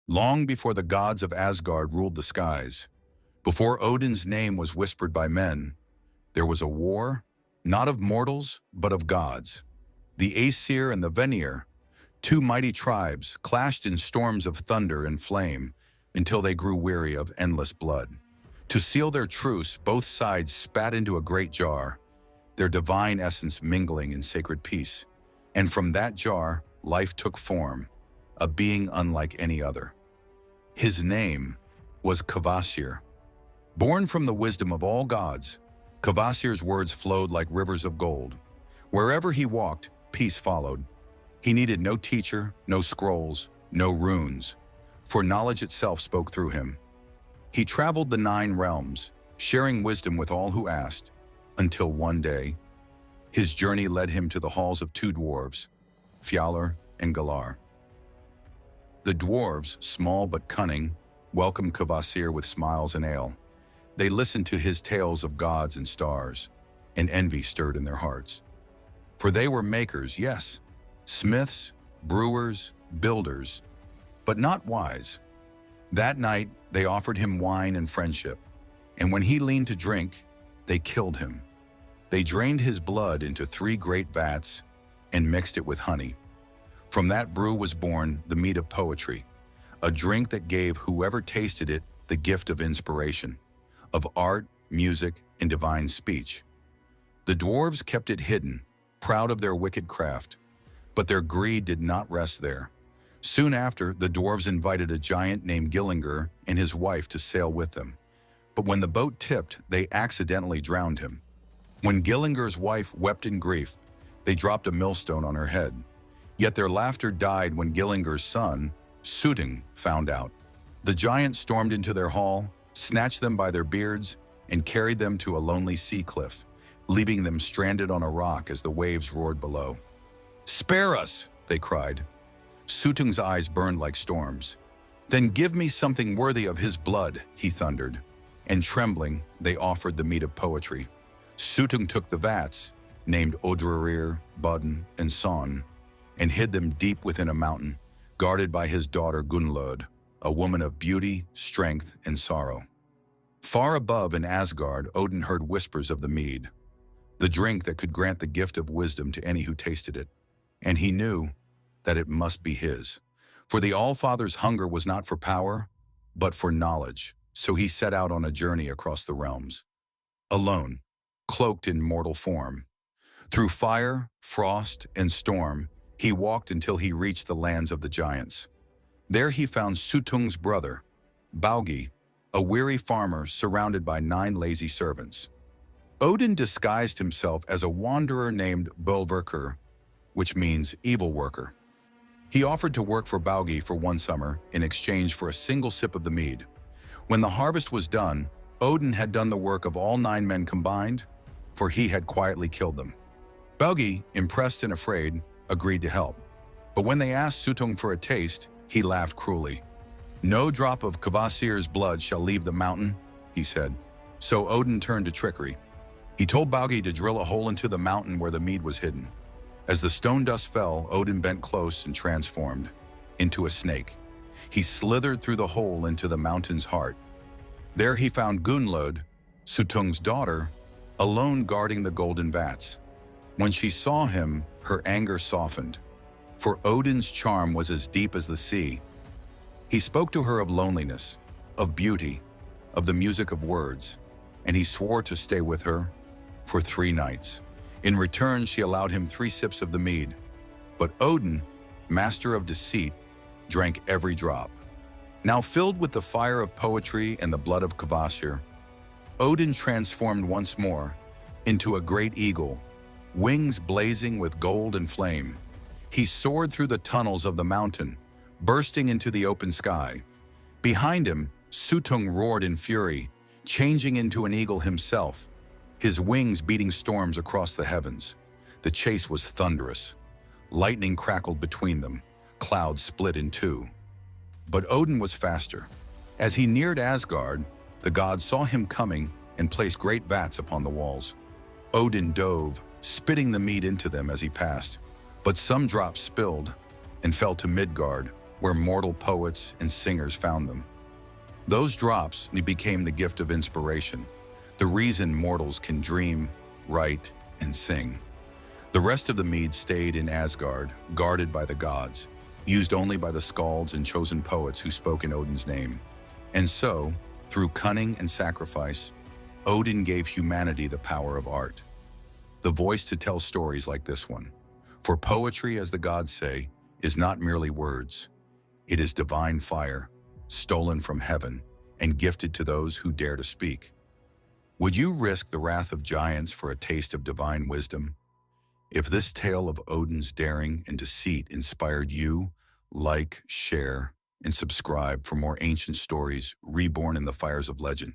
long before the gods of Asgard ruled the skies, before Odin's name was whispered by men, there was a war, not of mortals, but of gods. The Aesir and the Vanir, two mighty tribes, clashed in storms of thunder and flame until they grew weary of endless blood. To seal their truce, both sides spat into a great jar, their divine essence mingling in sacred peace. And from that jar, life took form, a being unlike any other. His name was Kvasir. Born from the wisdom of all gods, Kvasir's words flowed like rivers of gold. Wherever he walked, peace followed. He needed no teacher, no scrolls, no runes, for knowledge itself spoke through him. He traveled the 9 realms, sharing wisdom with all who asked, until one day, his journey led him to the halls of 2 dwarves, Fjalar and Galar. The dwarves, small but cunning, welcomed Kvasir with smiles and ale. They listened to his tales of gods and stars, and envy stirred in their hearts. For they were makers, yes, smiths, brewers, builders, but not wise. That night, they offered him wine and friendship, and when he leaned to drink, they killed him. They drained his blood into 3 great vats and mixed it with honey. From that brew was born the Mead of Poetry, a drink that gave whoever tasted it the gift of inspiration, of art, music, and divine speech. The dwarves kept it hidden, proud of their wicked craft, but their greed did not rest there. Soon after, the dwarves invited a giant named Gillinger and his wife to sail with them. But when the boat tipped, they accidentally drowned him. When Gillinger's wife wept in grief, they dropped a millstone on her head. Yet their laughter died when Gillinger's son, Suttung, found out. The giant stormed into their hall, snatched them by their beards, and carried them to a lonely sea cliff, leaving them stranded on a rock as the waves roared below. "Spare us!" they cried. Suttung's eyes burned like storms. "Then give me something worthy of his blood," he thundered. And trembling, they offered the mead of poetry. Suttung took the vats, named Odrerir, Bodn, and Son, and hid them deep within a mountain, guarded by his daughter Gunnlod, a woman of beauty, strength, and sorrow. Far above in Asgard, Odin heard whispers of the mead, the drink that could grant the gift of wisdom to any who tasted it. And he knew that it must be his. For the Allfather's hunger was not for power, but for knowledge. So he set out on a journey across the realms. Alone, cloaked in mortal form. Through fire, frost, and storm, he walked until he reached the lands of the giants. There he found Suttung's brother, Baugi, a weary farmer surrounded by 9 lazy servants. Odin disguised himself as a wanderer named Bolverkr, which means evil worker. He offered to work for Baugi for 1 summer in exchange for a single sip of the mead. When the harvest was done, Odin had done the work of all 9 men combined, for he had quietly killed them. Baugi, impressed and afraid, agreed to help. But when they asked Suttung for a taste, he laughed cruelly. "No drop of Kvasir's blood shall leave the mountain," he said. So Odin turned to trickery. He told Baugi to drill a hole into the mountain where the mead was hidden. As the stone dust fell, Odin bent close and transformed into a snake. He slithered through the hole into the mountain's heart. There he found Gunnlod, Suttung's daughter, alone guarding the golden vats. When she saw him, her anger softened, for Odin's charm was as deep as the sea. He spoke to her of loneliness, of beauty, of the music of words, and he swore to stay with her for 3 nights. In return, she allowed him 3 sips of the mead. But Odin, master of deceit, drank every drop. Now filled with the fire of poetry and the blood of Kvasir, Odin transformed once more into a great eagle, wings blazing with gold and flame. He soared through the tunnels of the mountain, bursting into the open sky. Behind him, Suttung roared in fury, changing into an eagle himself, his wings beating storms across the heavens. The chase was thunderous. Lightning crackled between them, clouds split in 2. But Odin was faster. As he neared Asgard, the gods saw him coming and placed great vats upon the walls. Odin dove, spitting the mead into them as he passed, but some drops spilled and fell to Midgard, where mortal poets and singers found them. Those drops became the gift of inspiration, the reason mortals can dream, write, and sing. The rest of the mead stayed in Asgard, guarded by the gods, used only by the skalds and chosen poets who spoke in Odin's name. And so, through cunning and sacrifice, Odin gave humanity the power of art, the voice to tell stories like this one. For poetry, as the gods say, is not merely words. It is divine fire, stolen from heaven and gifted to those who dare to speak. Would you risk the wrath of giants for a taste of divine wisdom? If this tale of Odin's daring and deceit inspired you, like, share, and subscribe for more ancient stories reborn in the fires of legend.